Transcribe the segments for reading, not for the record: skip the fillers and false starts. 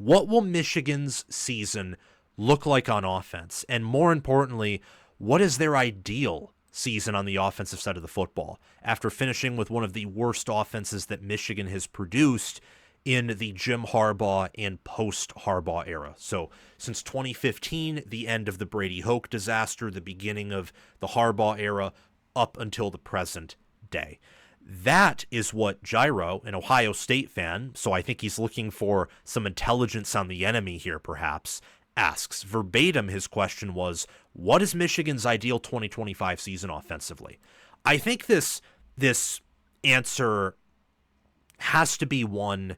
what will Michigan's season look like on offense? And more importantly, what is their ideal season on the offensive side of the football after finishing with one of the worst offenses that Michigan has produced in the Jim Harbaugh and post-Harbaugh era? So since 2015, the end of the Brady Hoke disaster, the beginning of the Harbaugh era, up until the present day. That is what Gyro, an Ohio State fan, so I think he's looking for some intelligence on the enemy here perhaps, asks. Verbatim, his question was, what is Michigan's ideal 2025 season offensively? I think this answer has to be one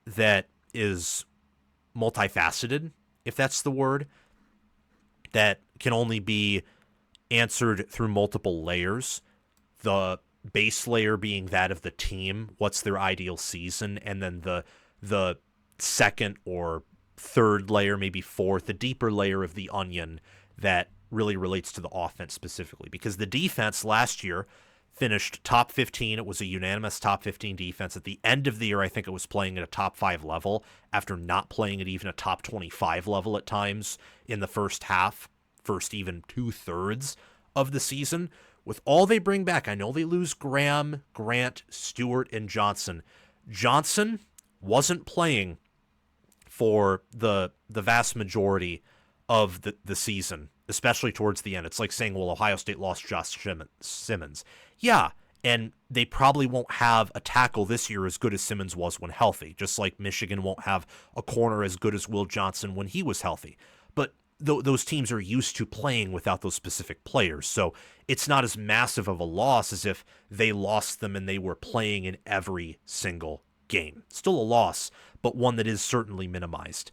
that is multifaceted, if that's the word, that can only be answered through multiple layers. The base layer being that of the team, what's their ideal season, and then the second or third layer, maybe fourth, the deeper layer of the onion that really relates to the offense specifically. Because the defense last year finished top 15. It was a unanimous top 15 defense. At the end of the year, I think it was playing at a top 5 level after not playing at even a top 25 level at times in the first half, first even 2/3 of the season. With all they bring back, I know they lose Graham, Grant, Stewart, and Johnson. Johnson wasn't playing for the vast majority of the season, especially towards the end. It's like saying, well, Ohio State lost Josh Simmons. Yeah, and they probably won't have a tackle this year as good as Simmons was when healthy, just like Michigan won't have a corner as good as Will Johnson when he was healthy. But those teams are used to playing without those specific players, so it's not as massive of a loss as if they lost them and they were playing in every single game. Still a loss, but one that is certainly minimized.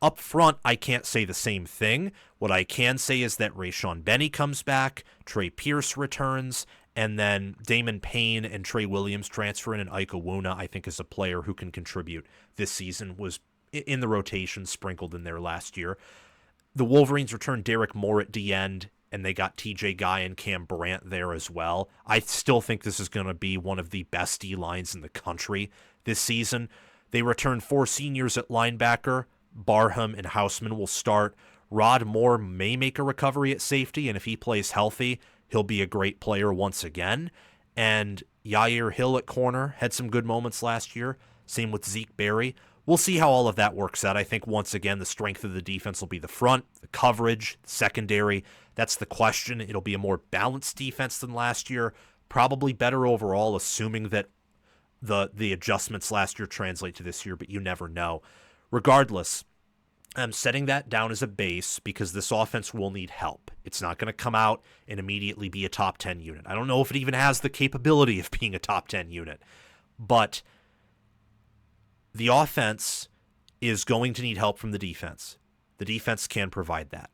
Up front, I can't say the same thing. What I can say is that Rayshawn Benny comes back, Trey Pierce returns, and then Damon Payne and Trey Williams transfer in, and Ike Iwuna, I think, is a player who can contribute this season, was in the rotation, sprinkled in there last year. The Wolverines returned Derek Moore at D end, and they got TJ Guy and Cam Brandt there as well. I still think this is going to be one of the best D-lines in the country this season. They returned 4 seniors at linebacker. Barham and Houseman will start. Rod Moore may make a recovery at safety, and if he plays healthy, he'll be a great player once again. And Yair Hill at corner had some good moments last year. Same with Zeke Berry. We'll see how all of that works out. I think, once again, the strength of the defense will be the front, the coverage, the secondary. That's the question. It'll be a more balanced defense than last year. Probably better overall, assuming that the adjustments last year translate to this year, but you never know. Regardless, I'm setting that down as a base because this offense will need help. It's not going to come out and immediately be a top 10 unit. I don't know if it even has the capability of being a top 10 unit, but the offense is going to need help from the defense. The defense can provide that.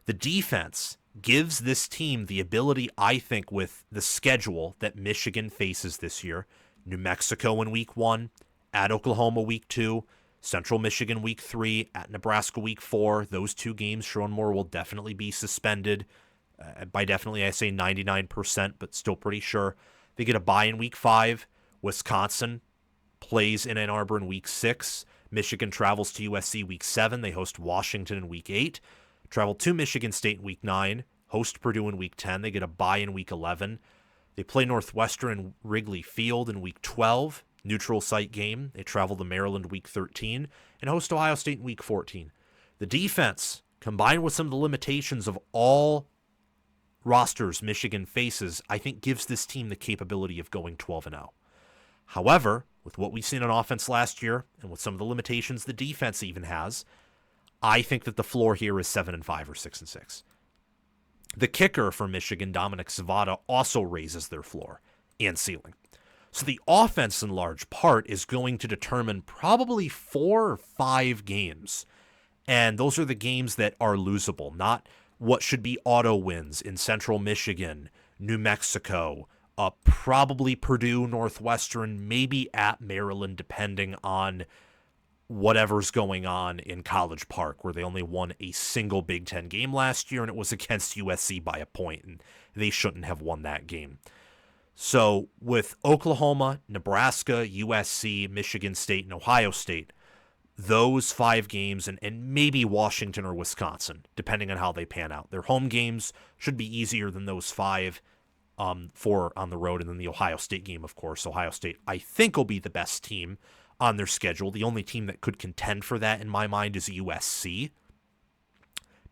The defense gives this team the ability, I think, with the schedule that Michigan faces this year. New Mexico in week 1, at Oklahoma week 2, Central Michigan week 3, at Nebraska week 4. Those 2 games, Sherrone Moore will definitely be suspended. By definitely, I say 99%, but still pretty sure. They get a bye in week 5. Wisconsin plays in Ann Arbor in week 6. Michigan travels to USC week 7. They host Washington in week 8. Travel to Michigan State in week 9. Host Purdue in week 10. They get a bye in week 11. They play Northwestern in Wrigley Field in week 12. Neutral site game. They travel to Maryland week 13 and host Ohio State in week 14. The defense, combined with some of the limitations of all rosters Michigan faces, I think gives this team the capability of going 12-0. However, with what we've seen on offense last year and with some of the limitations the defense even has, I think that the floor here is 7-5 or 6-6. The kicker for Michigan, Dominic Zavada, also raises their floor and ceiling. So the offense, in large part, is going to determine probably 4 or 5 games. And those are the games that are losable, not what should be auto wins in Central Michigan, New Mexico, probably Purdue, Northwestern, maybe at Maryland, depending on whatever's going on in College Park, where they only won a single Big Ten game last year, and it was against USC by a point, and they shouldn't have won that game. So with Oklahoma, Nebraska, USC, Michigan State, and Ohio State, those 5 games and maybe Washington or Wisconsin, depending on how they pan out. Their home games should be easier than those 5 4 on the road, and then the Ohio State game, of course. Ohio State, I think, will be the best team on their schedule. The only team that could contend for that, in my mind, is USC.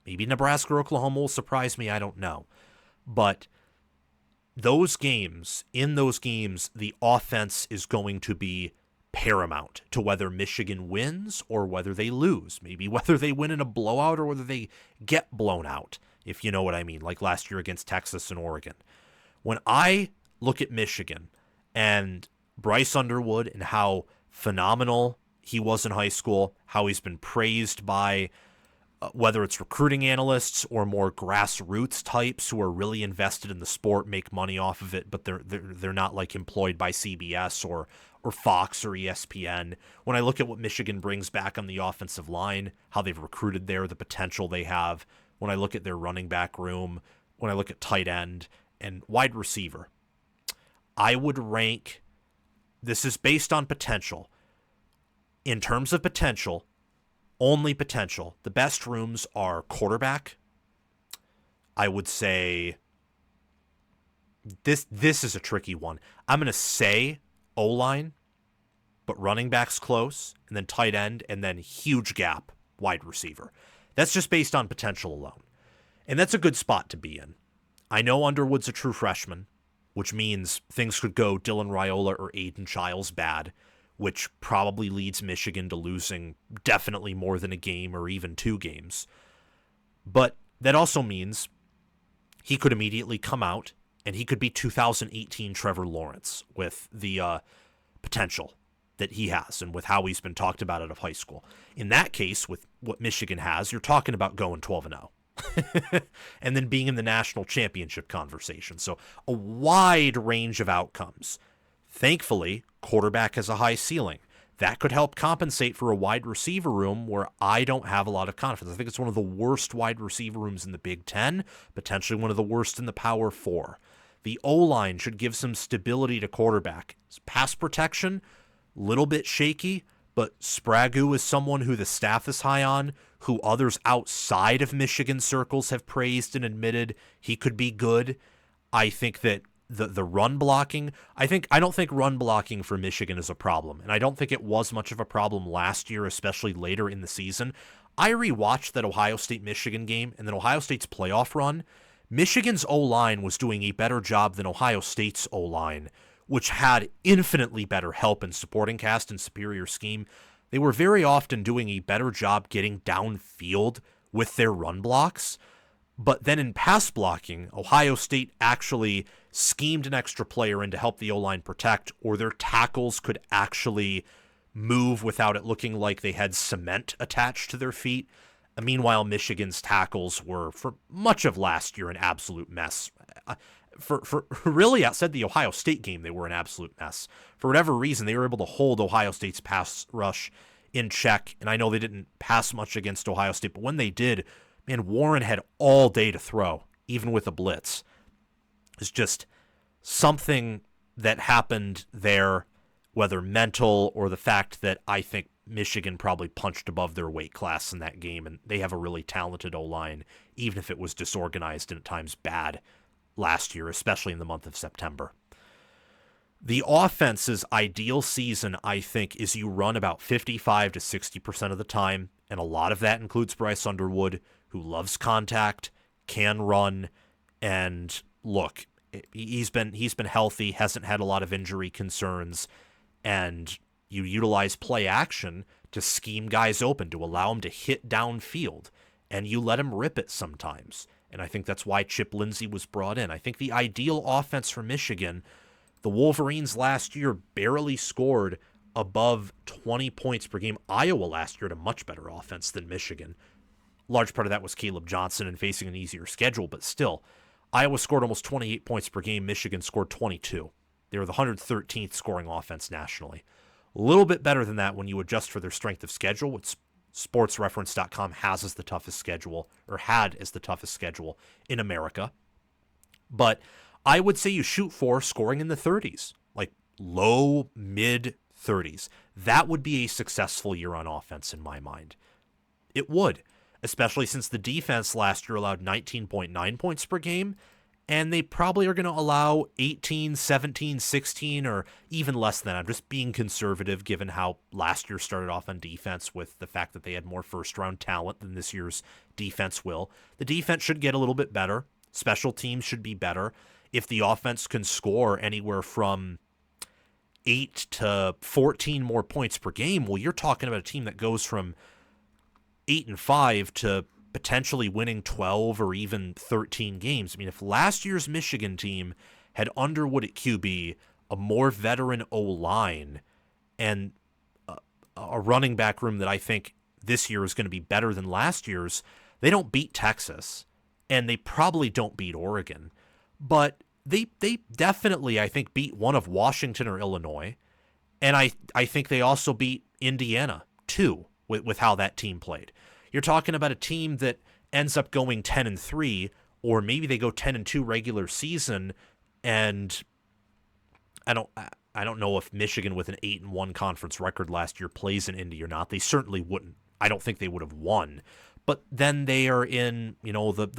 Maybe Nebraska or Oklahoma will surprise me. I don't know. But those games, in those games, the offense is going to be paramount to whether Michigan wins or whether they lose. Maybe whether they win in a blowout or whether they get blown out, if you know what I mean, like last year against Texas and Oregon. When I look at Michigan and Bryce Underwood and how phenomenal he was in high school, how he's been praised by whether it's recruiting analysts or more grassroots types who are really invested in the sport, make money off of it, but they're not like employed by CBS or Fox or ESPN. When I look at what Michigan brings back on the offensive line, how they've recruited there, the potential they have, when I look at their running back room, when I look at tight end and wide receiver, I would rank, this is based on potential. In terms of potential, only potential, the best rooms are quarterback. I would say this is a tricky one. I'm going to say O-line, but running back's close, and then tight end, and then huge gap wide receiver. That's just based on potential alone. And that's a good spot to be in. I know Underwood's a true freshman, which means things could go Dylan Raiola or Aiden Childs bad, which probably leads Michigan to losing definitely more than a game or even 2 games. But that also means he could immediately come out and he could be 2018 Trevor Lawrence with the potential that he has and with how he's been talked about out of high school. In that case, with what Michigan has, you're talking about going 12-0. And then being in the national championship conversation. So a wide range of outcomes. Thankfully, quarterback has a high ceiling. That could help compensate for a wide receiver room where I don't have a lot of confidence. I think it's one of the worst wide receiver rooms in the Big Ten, potentially one of the worst in the Power 4. The O-line should give some stability to quarterback. Pass protection, little bit shaky, but Sprague is someone who the staff is high on, who others outside of Michigan circles have praised and admitted he could be good. I think that the run blocking, I don't think run blocking for Michigan is a problem, and I don't think it was much of a problem last year, especially later in the season. I rewatched that Ohio State-Michigan game and then Ohio State's playoff run. Michigan's O-line was doing a better job than Ohio State's O-line, which had infinitely better help and supporting cast and superior scheme. They were very often doing a better job getting downfield with their run blocks. But then in pass blocking, Ohio State actually schemed an extra player in to help the O-line protect, or their tackles could actually move without it looking like they had cement attached to their feet. Meanwhile, Michigan's tackles were, for much of last year, an absolute mess. For really, outside the Ohio State game, they were an absolute mess. For whatever reason, they were able to hold Ohio State's pass rush in check, and I know they didn't pass much against Ohio State, but when they did, man, Warren had all day to throw, even with a blitz. It's just something that happened there, whether mental or the fact that I think Michigan probably punched above their weight class in that game, and they have a really talented O-line, even if it was disorganized and at times bad last year, especially in the month of September. The offense's ideal season, I think, is you run about 55 to 60% of the time, and a lot of that includes Bryce Underwood, who loves contact, can run, and look, he's been healthy, hasn't had a lot of injury concerns, and you utilize play action to scheme guys open, to allow them to hit downfield, and you let him rip it sometimes. And I think that's why Chip Lindsey was brought in. I think the ideal offense for Michigan, the Wolverines last year barely scored above 20 points per game. Iowa last year had a much better offense than Michigan. Large part of that was Caleb Johnson and facing an easier schedule, but still, Iowa scored almost 28 points per game. Michigan scored 22. They were the 113th scoring offense nationally. A little bit better than that when you adjust for their strength of schedule, which sportsreference.com has as the toughest schedule, or had as the toughest schedule in America. But I would say you shoot for scoring in the 30s, like low, mid 30s. That would be a successful year on offense in my mind. It would, especially since the defense last year allowed 19.9 points per game, and they probably are going to allow 18, 17, 16, or even less than that. I'm just being conservative given how last year started off on defense with the fact that they had more first-round talent than this year's defense will. The defense should get a little bit better. Special teams should be better. If the offense can score anywhere from 8 to 14 more points per game, well, you're talking about a team that goes from 8-5 to potentially winning 12 or even 13 games. I mean, if last year's Michigan team had Underwood at QB, a more veteran O-line, and a running back room that I think this year is going to be better than last year's, they don't beat Texas, and they probably don't beat Oregon. But they definitely, I think, beat one of Washington or Illinois, and I think they also beat Indiana, too, with how that team played. You're talking about a team that ends up going 10-3, or maybe they go 10-2 regular season, and I don't know if Michigan with an 8-1 conference record last year plays in Indy or not. They certainly wouldn't. I don't think they would have won. But then they are in, the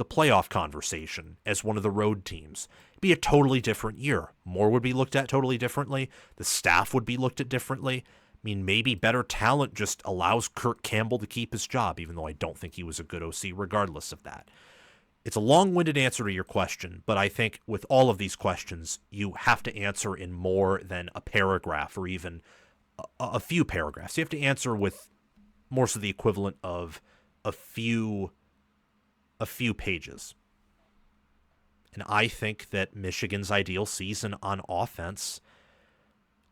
playoff conversation as one of the road teams. It'd be a totally different year. Moore would be looked at totally differently. The staff would be looked at differently. I mean, maybe better talent just allows Kirk Campbell to keep his job, even though I don't think he was a good OC regardless of that. It's a long-winded answer to your question, but I think with all of these questions, you have to answer in more than a paragraph or even a few paragraphs. You have to answer with more so the equivalent of a few pages. And I think that Michigan's ideal season on offense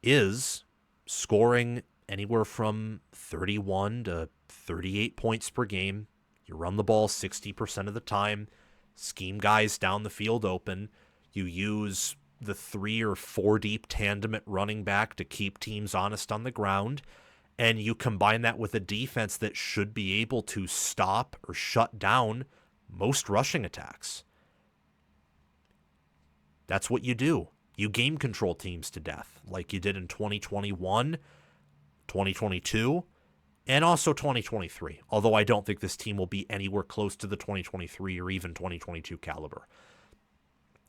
is scoring anywhere from 31 to 38 points per game. You run the ball 60% of the time, scheme guys down the field open. You use the 3 or 4 deep tandem at running back to keep teams honest on the ground. And you combine that with a defense that should be able to stop or shut down most rushing attacks. That's what you do. You game control teams to death, like you did in 2021, 2022, and also 2023. Although I don't think this team will be anywhere close to the 2023 or even 2022 caliber.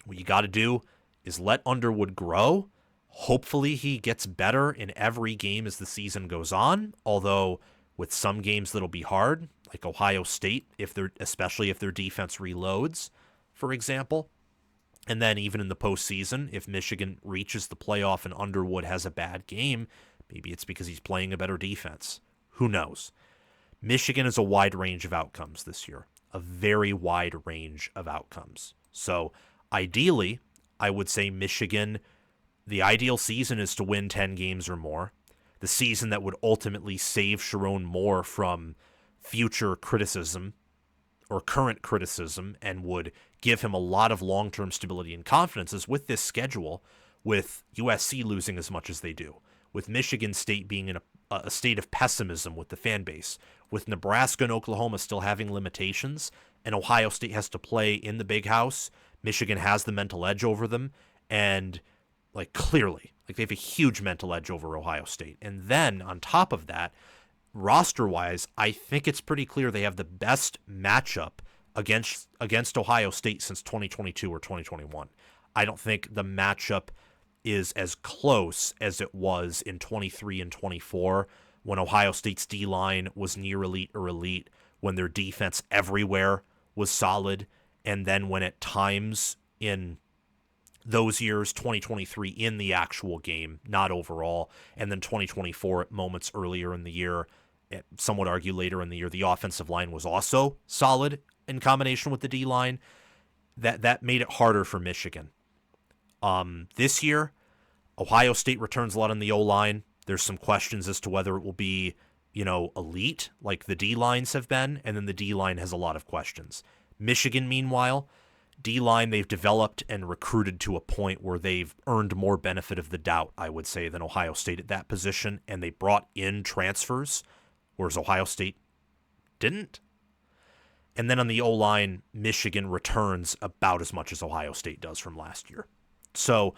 What you got to do is let Underwood grow. Hopefully he gets better in every game as the season goes on, although with some games that'll be hard, like Ohio State, especially if their defense reloads, for example. And then even in the postseason, if Michigan reaches the playoff and Underwood has a bad game, maybe it's because he's playing a better defense. Who knows? Michigan is a wide range of outcomes this year, a very wide range of outcomes. So ideally, I would say Michigan, the ideal season is to win 10 games or more. The season that would ultimately save Sherrone Moore from future criticism or current criticism and would give him a lot of long-term stability and confidence is with this schedule, with USC losing as much as they do, with Michigan State being in a state of pessimism with the fan base, with Nebraska and Oklahoma still having limitations, and Ohio State has to play in the big house. Michigan has the mental edge over them, and clearly, they have a huge mental edge over Ohio State. And then on top of that, roster-wise, I think it's pretty clear they have the best matchup against Ohio State since 2022 or 2021. I don't think the matchup is as close as it was in 23 and 24 when Ohio State's D-line was near elite or elite, when their defense everywhere was solid, and then when at times in those years, 2023 in the actual game, not overall, and then 2024 at moments earlier in the year, some would argue later in the year, the offensive line was also solid in combination with the D-line. That made it harder for Michigan. This year, Ohio State returns a lot on the O-line. There's some questions as to whether it will be, elite like the D-lines have been, and then the D-line has a lot of questions. Michigan, meanwhile, D-line, they've developed and recruited to a point where they've earned more benefit of the doubt, I would say, than Ohio State at that position, and they brought in transfers, whereas Ohio State didn't. And then on the O-line, Michigan returns about as much as Ohio State does from last year. So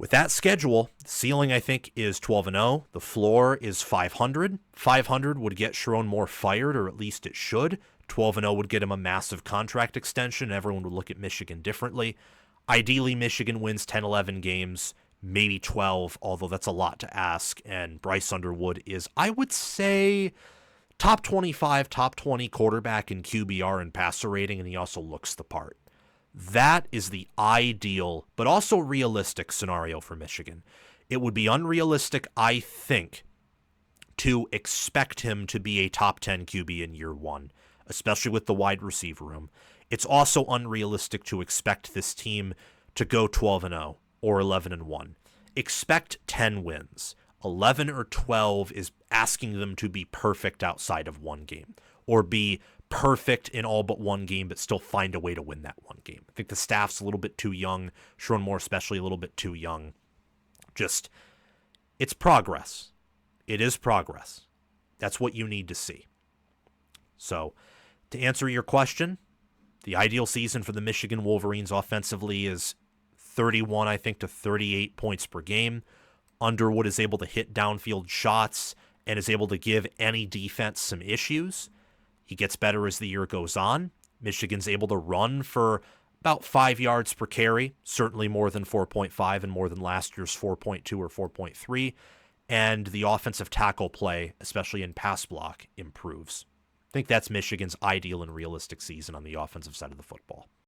With that schedule, the ceiling I think is 12-0. The floor is 500. 500 would get Sherrone Moore fired, or at least it should. 12-0 would get him a massive contract extension. Everyone would look at Michigan differently. Ideally, Michigan wins 10, 11 games, maybe 12, although that's a lot to ask. And Bryce Underwood is, I would say, top 25, top 20 quarterback in QBR and passer rating, and he also looks the part. That is the ideal, but also realistic scenario for Michigan. It would be unrealistic, I think, to expect him to be a top 10 QB in year one, especially with the wide receiver room. It's also unrealistic to expect this team to go 12-0 or 11-1. Expect 10 wins. 11 or 12 is asking them to be perfect outside of one game, or be perfect in all but one game, but still find a way to win that one game. I think the staff's a little bit too young. Sherrone Moore especially a little bit too young. Just, it's progress. It is progress. That's what you need to see. So, to answer your question, the ideal season for the Michigan Wolverines offensively is 31, I think, to 38 points per game. Underwood is able to hit downfield shots and is able to give any defense some issues. He gets better as the year goes on. Michigan's able to run for about 5 yards per carry, certainly more than 4.5 and more than last year's 4.2 or 4.3. And the offensive tackle play, especially in pass block, improves. I think that's Michigan's ideal and realistic season on the offensive side of the football.